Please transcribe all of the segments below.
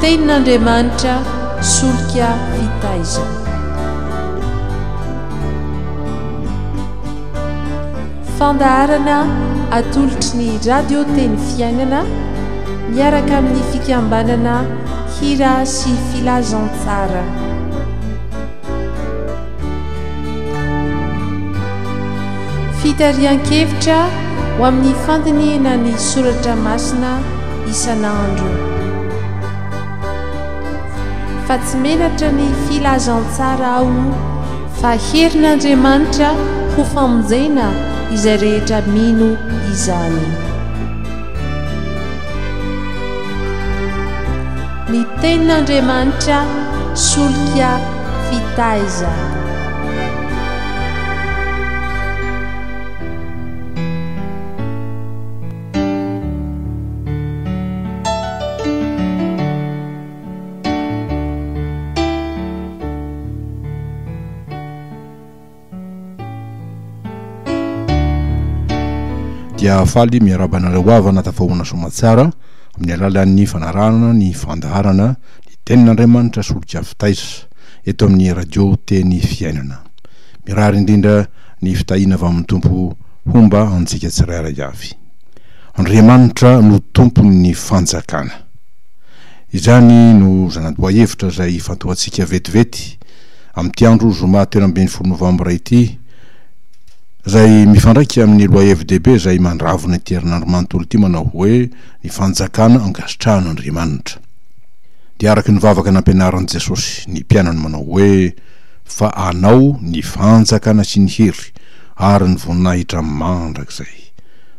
tenin'Andriamanitra solika fitaiza. Fandaharana atolotry ny radio teny fiainana miaraka amin'ny fikambanana hira sy filazantsara. Fitarian-kevitra ho amin'ny fandiniana ny soratra masina isan'andro. Fa tsy menatra ny filazantsara ao fa herin'Andriamanitra ho famonjena izay rehetra mino izany. Ny tenin'Andriamanitra solika fitaiza. Dia faly miarabanareo avana tafahoana somatsara amin'ny alalan'ny fanarahana ny fandaharana ny tenin'Andriamanitra solika fitaiza eto amin'ny radio teny fiainana. Mirary indrindra ny fitahina avy amin'ny tompo homba antsika tsirairay avy. Andriamanitra no tompony ny fanjakana. Izany no zana-doa-hevitra izay fantohantsika vetivety amin'ity andro zoma 12 Novambra ity, zay mifandraiky amin'ny loi FDB zay mandravona ity herinandro manontolo ity manao hoe ny fanjakana angasitrahan'Andriamanitra. Dia araky ny vavaka nampianaran'i Jesosy ny mpianany manao hoe fa anao ny fanjakana sy ny hery ary ny voninahitra mandrakizay.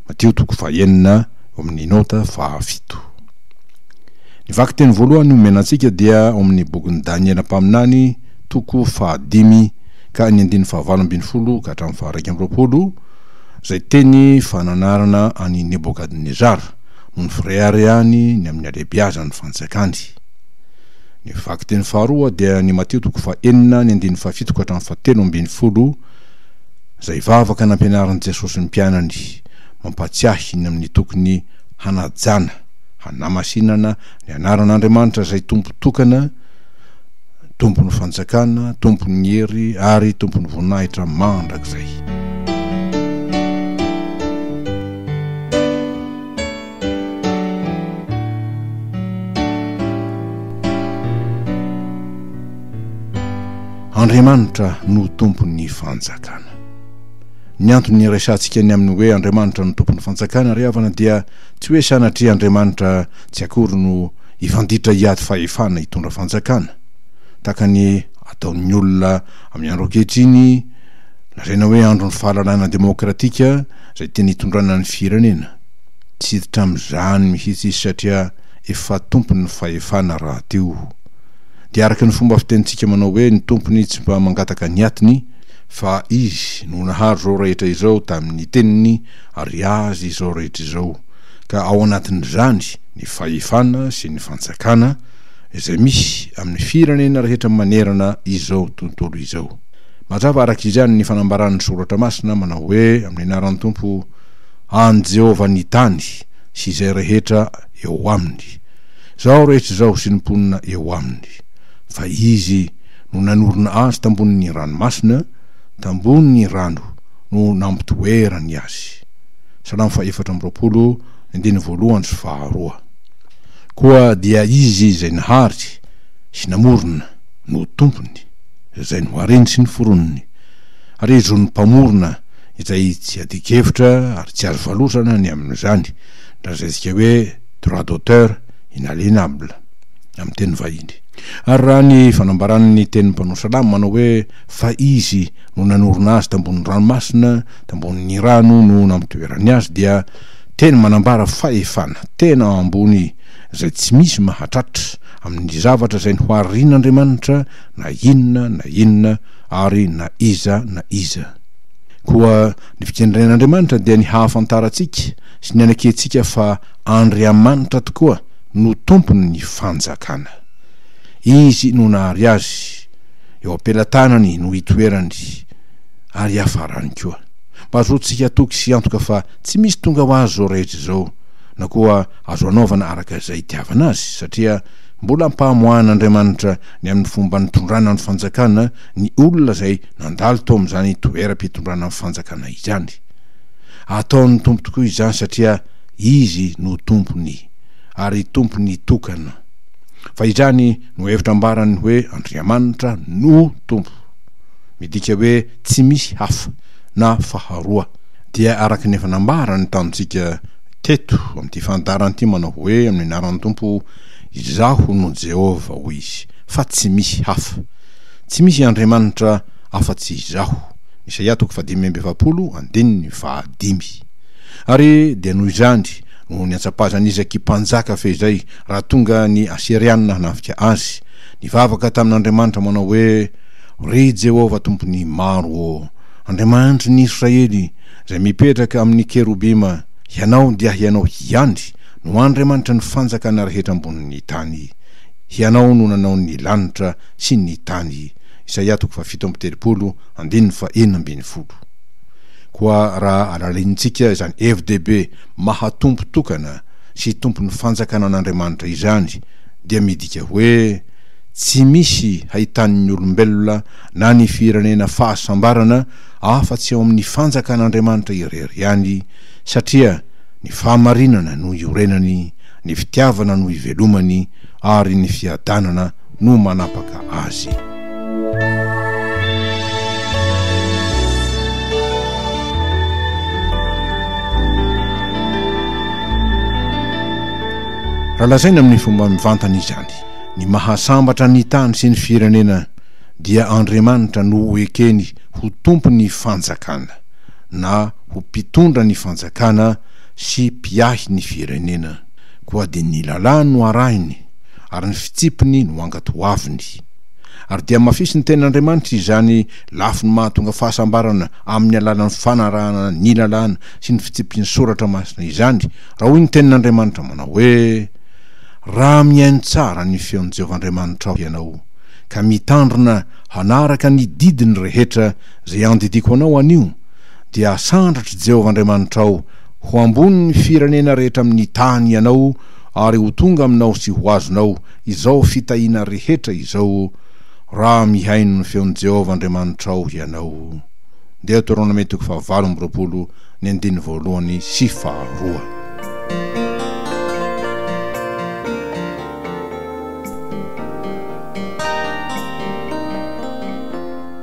Mateo 9:9 amin'ny nota 7. Ny vaky teny voalohany omenantsika dia ao amin'ny bokin'ny Daniela mpaminany 5 ka ny 9:20 ka hatramin'ny 2:20 zay teny fananarana any Nebokadnezara no ny firehareany ny amin'ny alehibiazany fanjakany. Ny vaky teny faharoa dia ny Mateo 4:4 ny 9:7 ka hatramin'ny 7:20 zay vavaka nampianaran'i Jesosy ny mpianany mampatsiahy ny amin'ny tokony hanajana, hanamasinana ny anaran'Andriamanitra zay tompo tokana, tompony fanjakana, tompony hery ary tompony voninahitra mandrakizay. Andriamanitra no tompony fanjakana. Ny antony resantsika ny amin'ny hoe Andriamanitra no tompony fanjakana ry havana dia tsy hoe sanatria Andriamanitra tsy akory no ifanditra hiady fahefana hitondra fanjakana. Takany ataon'ny olona amin'ny andro ankehitriny lazaina hoe andro ny fahalalana demokratika zay tena hitondrana ny firenena. Tsy hiditra amin'izany mihitsy izy satria efa tompony ny fahefana raha teo. Dia araka ny fomba fitenitsika manao hoe ny tompony tsy mba mangataka ny atiny fa izy no nahary zao rehetra izao tamin'ny teniny ary azy izao rehetra izao. Ka ao anatin'izany ny fahefana sy ny fanjakana izay misy amin'ny firenena rehetra manerana izao tontolo izao. Mazava araka izany ny fanambaran'ny soratra masina manao hoe amin'ny anaran'ny tompo an Jehova ny tany sy izay rehetra eo aminy, zao rehetra zao sy ny mponina eo aminy. Fa izy no nanorina azy tambonin'ny ranomasina, tambonin'ny rano no nampitoerany azy. Salamo 4:20 sy 2. Koa dia izy izay nahary sy namorona no tompony izay nohareny sy ny foronony, ary izy ny mpamorona izay tsy adikevitra ary tsy azo valosana ny amin'izany, raha zay tsika hoe droit d'auteur inaliénable amin'ny teny vahiny. Ary raha ny fanambaran'ny teny mpanao salamo manao hoe fa izy no nanorina azy tambonin'ny ranomasina, tambonin'ny rano no nampitoerany azy, dia teny manambara fahefana tena ambony zay tsy misy mahatratra amin'ny zavatra zay noharian'Andriamanitra na inona ary na iza. Koa ny fikendren'Andriamanitra dia ny hahafantarantsika sy ny anaketsika fa Andriamanitra tokoa no tompony ny fanjakana. Izy no nahary azy eo ampelantanany no hitoerany ary hafarany koa. Mba azotsika toky sy antoka fa tsy misy tonga ho azy zao rehetra zao, na koa azo anaovana araka izay itiavana azy, satria mbola mpahamohan'andriamanitra ny amin'ny fomba nitondrana ny fanjakana ny olona zay nandalo to am'izany toeram-pitondrana ny fanjakana izany. Ataon'ny tompo tokoa izany satria izy no tompony ary tompony tokana. Fa izany no hevitra ambarany hoe Andriamanitra no tompo, midika hoe tsy misy hafa na faharoa. Dia araka ny efa nambarany tamintsika teto amin'ity fandarany ity manao hoe amin'ny anaran'ny tompo izaho no Jehova hoy izy, fa tsy misy hafa, tsy misy Andriamanitra afa-tsy izaho. Isaia 7:7. Ary dia noho izany no ny atsapazany Izaky mpanjaka fezay raha tonga ny Asirianina hanafika azy, nivavaka tamin'Andriamanitra manao hoe ry Jehova tompony maro, Andriamanitra ny Israely zay mipetraka amin'ny kerubima, ianao dia ianao ihany no Andriamanitra ny fanjakana rehetra ambonin'ny tany, ianao no nanao ny lanitra sy ny tany. Isaia 7:7. Koa raha alalintsika izany FDB mahatompo tokana sy tompony fanjakana an'Andriamanitra izany, dia midika hoe tsy misy hahitan'ny olombelona na ny firenena fahasambarana afa-tsy ao amin'ny fanjakan'Andriamanitra irery ihany, satria ny fahamarinana no iorenany, ny fitiavana no ivelomany, ary ny fiadanana no manapaka azy. Raha lazaina amin'ny fomba mivantana izany, ny mahasambatra ny tany sy ny firenena dia Andriamanitra no ekeny ho tompony fanjakana na ho mpitondra ny fanjakana sy mpiahy ny firenena. Koa dia ny lalàny no arahiny ary ny fitsipiny no angatoaviny. Ary dia mafisy ny ten'Andriamanitra izany lafiny mahatonga fahasambarana amin'ny alalan'ny fanarahana ny lalàna sy ny fitsipiny soratra masina izany, raha hoy ny ten'Andriamanitra manao hoe raha mihaino tsara ny feon'i Jehovahandriamanitra aho ianao, ka mitandrina hanaraka ny didiny rehetra zay andidiko anao anio, dia asandratry Jehovahandriamanitra aho ho ambony ny firenena rehetra amin'ny tany ianao, ary ho tonga aminao sy ho azonao izao fitahiana rehetra izao, raha mihaino ny feon'i Jehovahandriamanitra aho ianao. Deuteronome 7:2.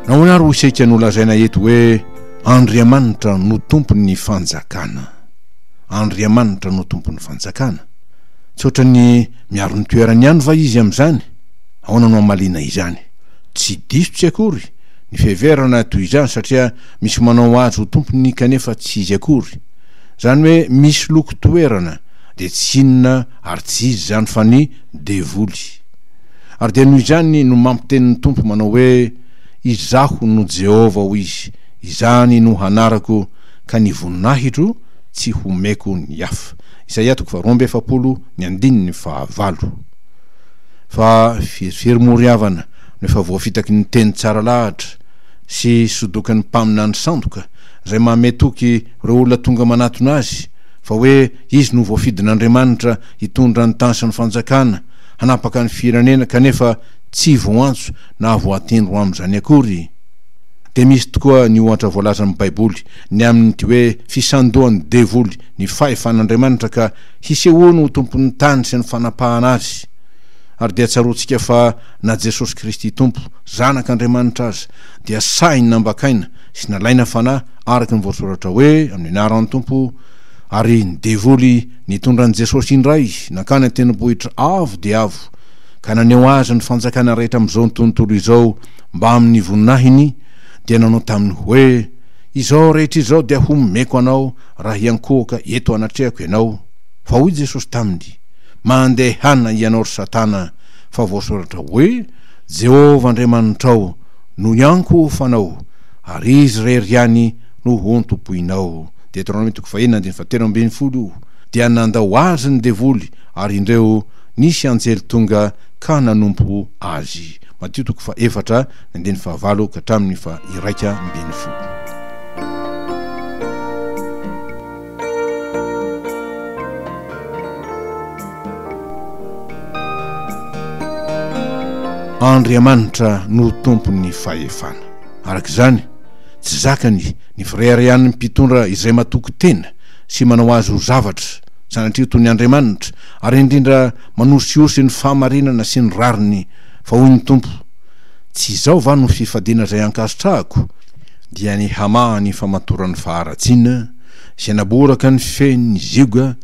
Nahoana ho isika no lazaina eto hoe Andriamanitra no tompony fanjakana. Andriamanitra no tompony fanjakana. Tsy ohatra ny miaro ny toerany ihany va izy amin'izany? Ahoana no amalina izany? Tsy diso tsy akory ny fiheverana toy izany, satria misy manao azy ho tompony kanefa tsy izy akory. Zany hoe misy loko toerana dia tsy inona ary tsy izy zany fa ny devoly. Ary dia noho izany no mampitenin'ny tompo manao hoe izaho no Jehova hoy izy, izany no hanarako, ka ny voninahitro tsy homeko ny hafa. Isaia 2:7. Fa firmoriavana no efa voafitaky ny teny tsara lahatra sy sodokan'ny mpamina ny sandoka zay mametoky reo olona tonga manatona azy, fa hoe izy no voafidin'Andriamanitra hitondra ny tany sy ny fanjakana, hanapaka ny firenena, kanefa tsy voantso na voatendro amin'izany akory. Dia misy tokoa ny ohatra voalaza amin'ny Baiboly ny amin'ny hoe fisandohan'ny devoly ny fahefan'Andriamanitra ka hisehoany ho tompon'ny tany sy ny fanapahana azy. Ary dia tsaroantsika fa na Jesosy Kristy tompo, zanak'Andriamanitra azy, dia sainy nambakaina sy nalaina fanahy araka ny voasoratra hoe amin'ny anaran'ny tompo, ary ny devoly nitondra an' Jesosy indray nakany an-tendrombohitra avo dia avo, ka naneo azy ny fanjakana rehetra amin'izao ny tontolo izao mba amin'ny voninahiny, dia nanao taminy hoe izao rehetra izao dia homeko anao raha hiankohaka eto anatrehako ianao. Fa hoy Jesosy taminy, mandehana ianao ry Satana, fa voasoratra hoe Jehova Andriamanitrao no ianko fanao, ary izy rery ihany no hontompoinao. Deuteronome 4:7. Dia nandao azy ny devoly, ary indreo nisy anjely tonga ka nanompo azy. Mateo 4:4 ka hatramin'ny 1:10. Andriamanitra no tompon'ny fahefana. Arak'izany tsy zakany ny frera ihany mpitondra izay matoko tena sy manao azy ho zavatra sanatria toy ny Andriamanitra, ary indrindra manosiosy ny fahamarinana sy ny rariny fa hoy ny tompo: tsy izao va no fifadiana izay ankasitrahako, dia ny hamahany famatoran'ny faharatsiana sy anaboraka ny feny ny zigoa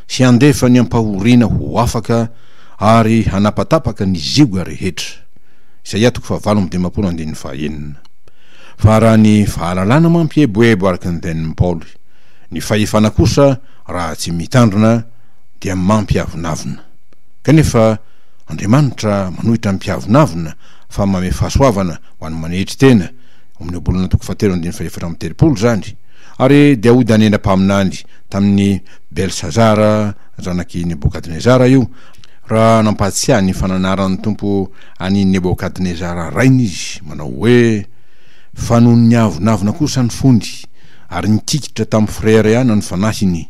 sy andefa ny ampahoriana ho afaka ary hanapatapaka ny zigoa rehetra. Isaia 7:21. Fa raha ny fahalalana mampieboebo araka ny tenin'ny Paoly, ny fahefana kosa raha tsy mitandrina dia mampiavonavina. Kanefa Andriamanitra manohitra mpiavonavina fa mame fahasoavana ho an'ny manehitry tena, amin'ny bolana 7:7 zany. Ary dia ody anena-paminany tamin'ny Belsazara, zanaky Nebokadnezara io, raha nampatsiahy ny fananaran'ny tompo any Nebokadnezara rainy izy, manao hoe: fa noho ny avonavina kosa ny fondy ary nikikitra tamin'ny frera ihany ny fanahiny,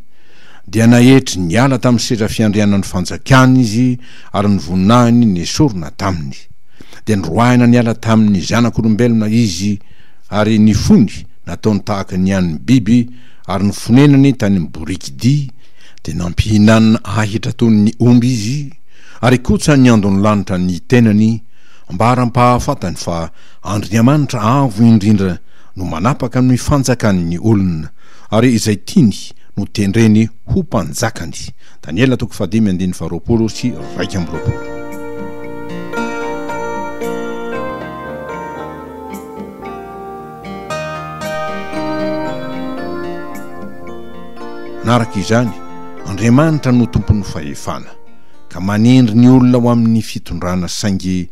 dia nahetry niala tamin'ny seza fiandrianany fanjakany izy ary ny voninahiny nesorona taminy, dia nyroahina niala tamin'ny zanak'olombelona izy ary ny fony nataony tahaka ny an'ny biby ary ny fonenany tany borikidi, dia nampihinanana ahitra tony ny omby izy ary kotsa ny andony lanitra ny tenany, mba arampahafatany fa Andriamanitra avo indrindra no manapaka ny fanjakany ny olona ary izay tiany no tendreny ho mpanjakany. Daniela 5:20 sy 2:20. Naraka izany, Andriamanitra no tompon'ny fahefana, ka manindry ny olona ho amin'ny fitondrana saingy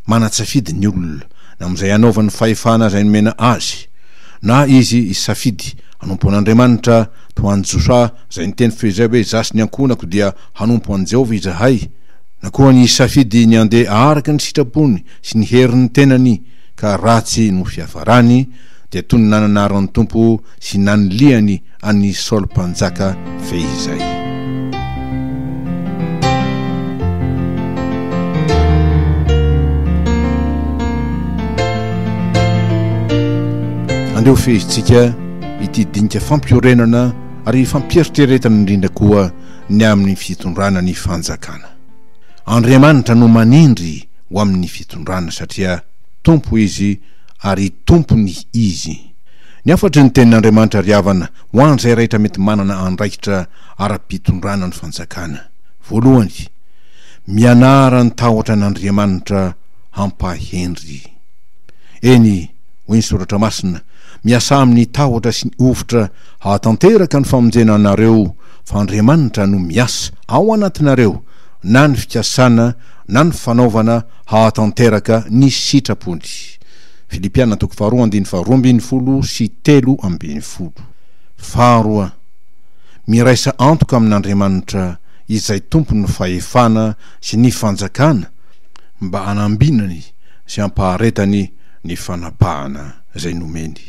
manatsafidy ny olona na amin'izay anaovany fahefana izay nomena azy, na izy isafidy hanompo an'Andriamanitra to an'i Josa izay niteny fehizay hoe: zasy ny ankonako dia hanompo an'i Jehovah izahay, na koa ny isafidy ny andeha araka ny sitrapony sy ny herin'ny tenany ka ratsy no fiafarany, dia toy ny nananaran'ny tompo sy naniliany any Saoly mpanjaka fehizay. Andeo fehizitsika ity dinika fampiorenana ary fampieritrretana indrindra koa ny amin'ny fitondrana ny fanjakana. Andriamanitra no manindry ho amin'ny fitondrana satria tompo izy ary tompony izy. Ny afatry ny tenin'Andriamanitra riavana ho an'izay rehetra mety manana andraikitra ara-pitondrana ny fanjakana. Voalohany, mianara ny tahotra an'Andriamanitra hampahendry. Eny hoy ny soratra masina: miasa amin'ny tahotra sy ny ofotra hahatanteraka ny famonjena anareo, fa Andriamanitra no miasa ao anatinareo, na ny fikasana na ny fanaovana hahatanteraka ny sitrapony. Filipiana 2:12 sy 3:20. Faharoa, miraisa antoka amin'Andriamanitra izay tompony fahefana sy ny fanjakana mba anambinany sy ampaharetany ny fanapahana izay nomeny.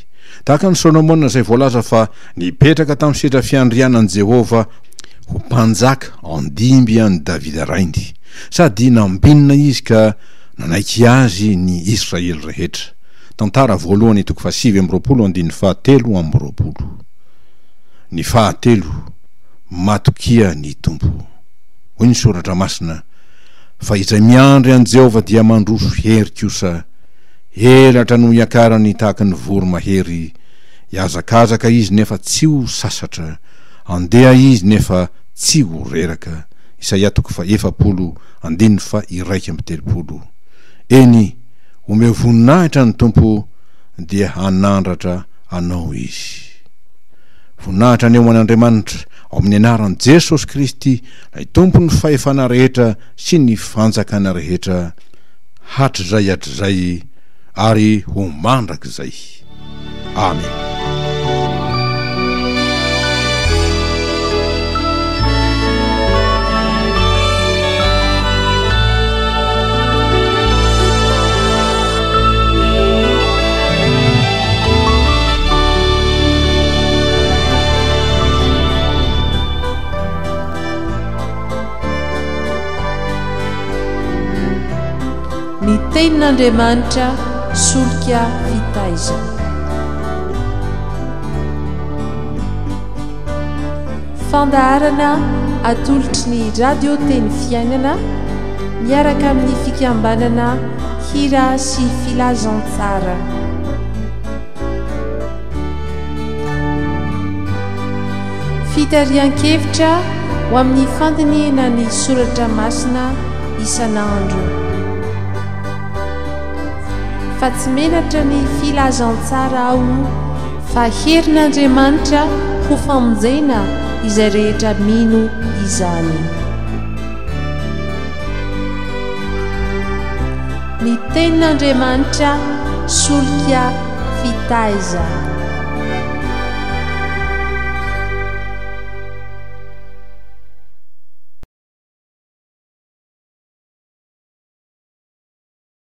Tahaka ny Solomona izay voalaza fa nipetraka tamin'ny sedra fiandrianan'i Jehova ho mpanjaka andimby an'i Davida rainy, sady nambinina izy ka nanaiky azy ny Israely rehetra. Tantara voalohany 7:20. Ny fahatelo, matokia ny tompo. Hoy ny soratra masina: fa izay miandry an'i Jehova dia mandroso hery kosa, elatra no iakarany tahaka ny voro mahery, iazakazaka izy nefa tsy ho sasatra, andeha izy nefa tsy ho reraka. Isaia 4:1-3. Eny, ome voninahitra ny tompo dia hanandratra anao izy. Voninahitra ny eo an'Andriamanitra ao amin'ny anaran'i Jesosy Kristy, ilay tompony fahefana rehetra sy ny fanjakana rehetra, hatrizay hatrizay ary ho mandrakizay. Amen. Ny tenin'andriamanitra solika vitaiza. Fandaharana atolotry ny radio teny fiainana miaraka amin'ny fikambanana hira sy filazantsara. Fitarian-kevitra ho amin'ny fandiniana ny soratra masina isan'andro. Fa tsy menatra ny filazantsara ao fa herin'Andriamanitra ho famonjena izay rehetra mino izany. Ny tenin'Andriamanitra solika fitaiza.